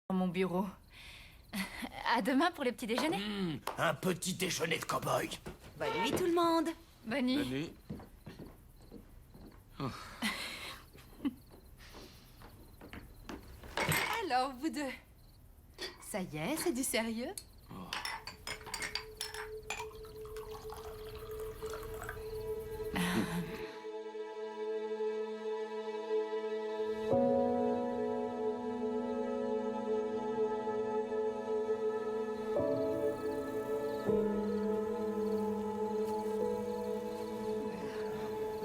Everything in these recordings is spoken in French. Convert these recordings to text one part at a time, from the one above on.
dans mon bureau. À demain pour le petit déjeuner. Un petit déjeuner de cow-boy. Bonne nuit tout le monde. Bonne nuit. Bonne nuit. Alors, vous deux. Ça y est, c'est du sérieux?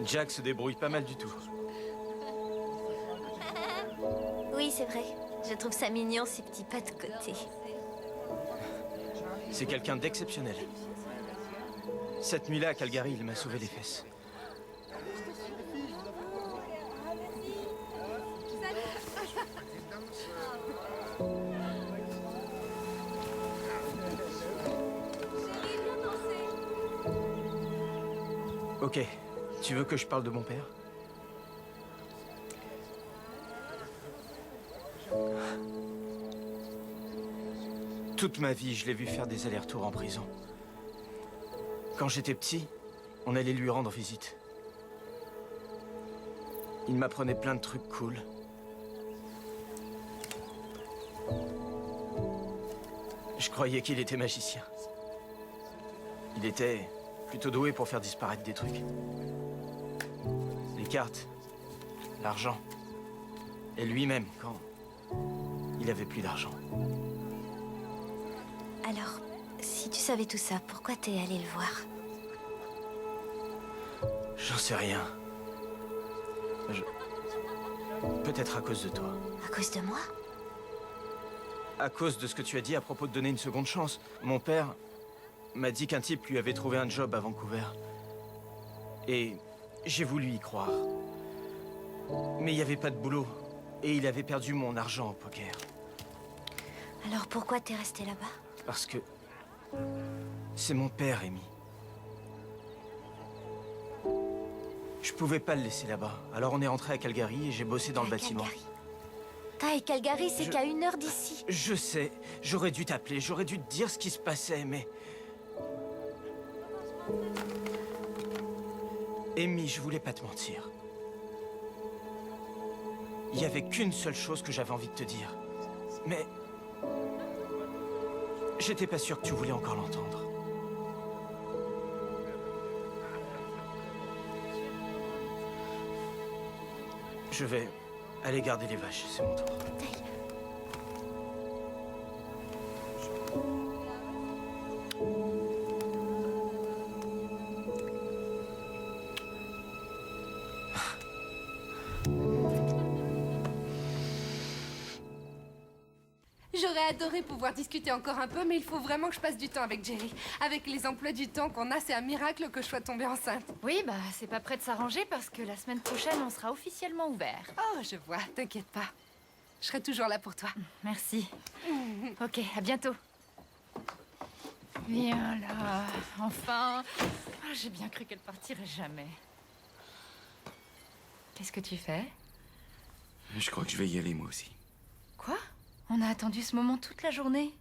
Jack se débrouille pas mal du tout. Oui, c'est vrai. Je trouve ça mignon, ces petits pas de côté. C'est quelqu'un d'exceptionnel. Cette nuit-là à Calgary, il m'a sauvé les fesses. Ok, tu veux que je parle de mon père? Toute ma vie, je l'ai vu faire des allers-retours en prison. Quand j'étais petit, on allait lui rendre visite. Il m'apprenait plein de trucs cool. Je croyais qu'il était magicien. Il était plutôt doué pour faire disparaître des trucs. Les cartes, l'argent, et lui-même quand il avait plus d'argent. Alors, si tu savais tout ça, pourquoi t'es allé le voir? J'en sais rien. Peut-être à cause de toi. À cause de moi? À cause de ce que tu as dit à propos de donner une seconde chance. Mon père m'a dit qu'un type lui avait trouvé un job à Vancouver. Et j'ai voulu y croire. Mais il n'y avait pas de boulot. Et il avait perdu mon argent au poker. Alors pourquoi t'es resté là-bas? Parce que c'est mon père, Amy. Je pouvais pas le laisser là-bas. Alors on est rentré à Calgary et j'ai bossé dans le bâtiment. Et Calgary, c'est qu'à 1 heure d'ici. Je sais, j'aurais dû t'appeler, j'aurais dû te dire ce qui se passait, mais... Amy, je voulais pas te mentir. Il y avait qu'une seule chose que j'avais envie de te dire. Mais... j'étais pas sûr que tu voulais encore l'entendre. Je vais aller garder les vaches, c'est mon tour. J'aurais adoré pouvoir discuter encore un peu, mais il faut vraiment que je passe du temps avec Jerry. Avec les emplois du temps qu'on a, c'est un miracle que je sois tombée enceinte. Oui, bah c'est pas prêt de s'arranger parce que la semaine prochaine, on sera officiellement ouvert. Oh, je vois, t'inquiète pas. Je serai toujours là pour toi. Merci. Ok, à bientôt. Viens là, enfin. Ah, j'ai bien cru qu'elle partirait jamais. Qu'est-ce que tu fais? Je crois que je vais y aller, moi aussi. Quoi? On a attendu ce moment toute la journée.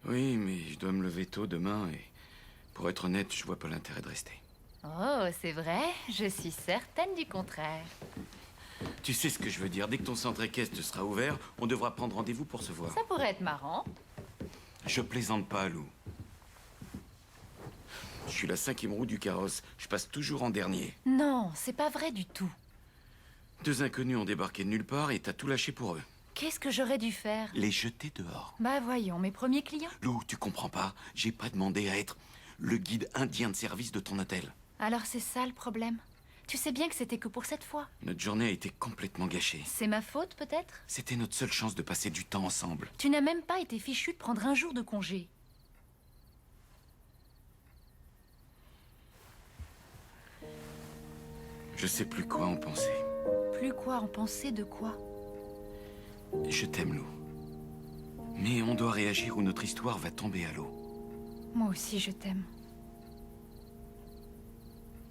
Oui, mais je dois me lever tôt demain et... pour être honnête, je vois pas l'intérêt de rester. Oh, c'est vrai? Je suis certaine du contraire. Tu sais ce que je veux dire. Dès que ton centre équestre sera ouvert, on devra prendre rendez-vous pour se voir. Ça pourrait être marrant. Je plaisante pas, Lou. Je suis la 5e roue du carrosse. Je passe toujours en dernier. Non, c'est pas vrai du tout. 2 inconnus ont débarqué de nulle part et t'as tout lâché pour eux. Qu'est-ce que j'aurais dû faire? Les jeter dehors. Bah voyons, mes premiers clients. Lou, tu comprends pas. J'ai pas demandé à être le guide indien de service de ton hôtel. Alors c'est ça le problème. Tu sais bien que c'était que pour cette fois. Notre journée a été complètement gâchée. C'est ma faute peut-être? C'était notre seule chance de passer du temps ensemble. Tu n'as même pas été fichu de prendre un jour de congé. Je sais plus quoi en penser. Plus quoi en penser de quoi? Je t'aime, Lou. Mais on doit réagir ou notre histoire va tomber à l'eau. Moi aussi je t'aime.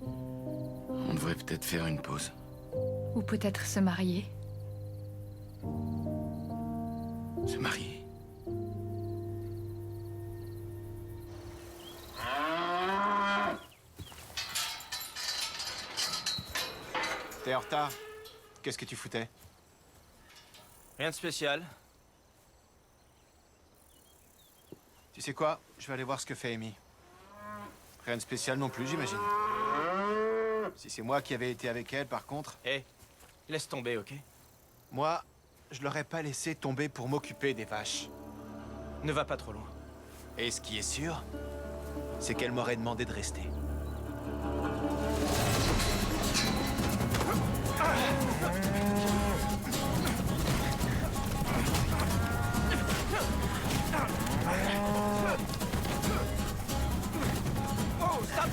On devrait peut-être faire une pause. Ou peut-être se marier. Se marier. Hé, Horta, qu'est-ce que tu foutais? Rien de spécial. Tu sais quoi? Je vais aller voir ce que fait Amy. Rien de spécial non plus, j'imagine. Si c'est moi qui avais été avec elle, par contre, Hé, laisse tomber, ok? moi, je l'aurais pas laissé tomber pour m'occuper des vaches. Ne va pas trop loin. Et ce qui est sûr, c'est qu'elle m'aurait demandé de rester. Oh, stop!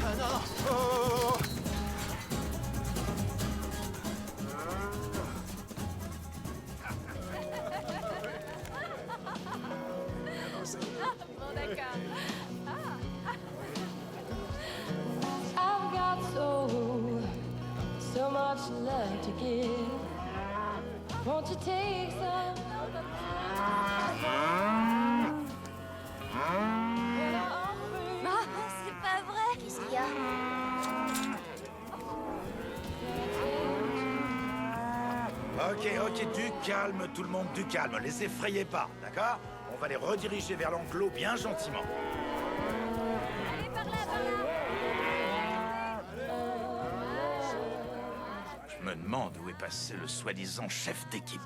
Ah non! Oh! Bon, d'accord. I've got so much love to give. Won't you take some? Ah, c'est pas vrai. Qu'est-ce qu'il y a? Ok, du calme, tout le monde, du calme. Les effrayez pas, d'accord? On va les rediriger vers l'enclos bien gentiment. Allez, par là, par là. Je me demande où est passé le soi-disant chef d'équipe.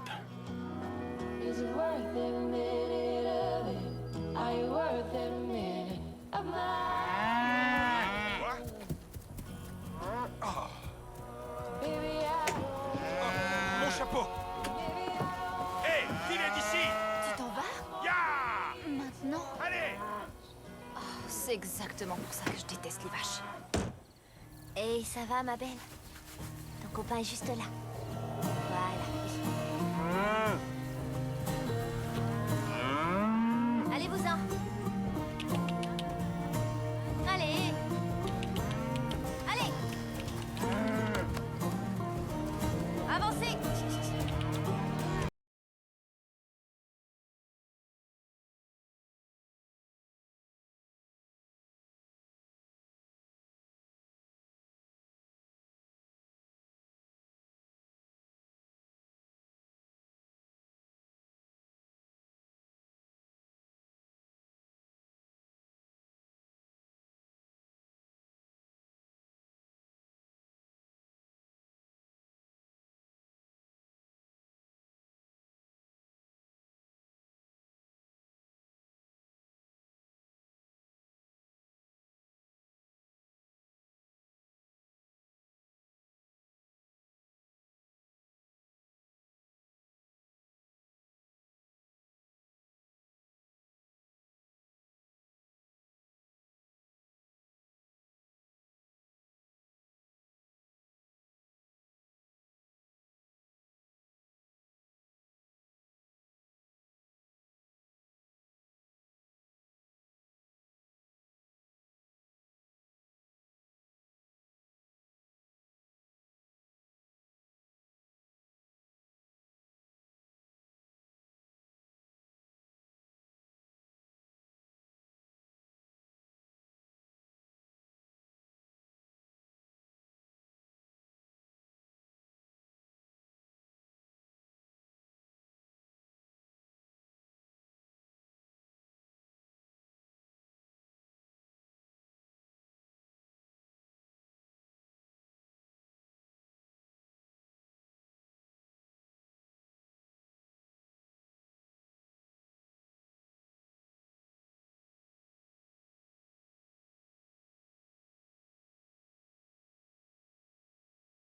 Is it worth every minute of it? Are you worth every minute of Baby, I Mon chapeau! Hé, filez d'ici! Tu t'en vas? Ya! Maintenant? Allez! C'est exactement pour ça que je déteste les vaches. Et ça va, ma belle? Ton copain est juste là. Voilà.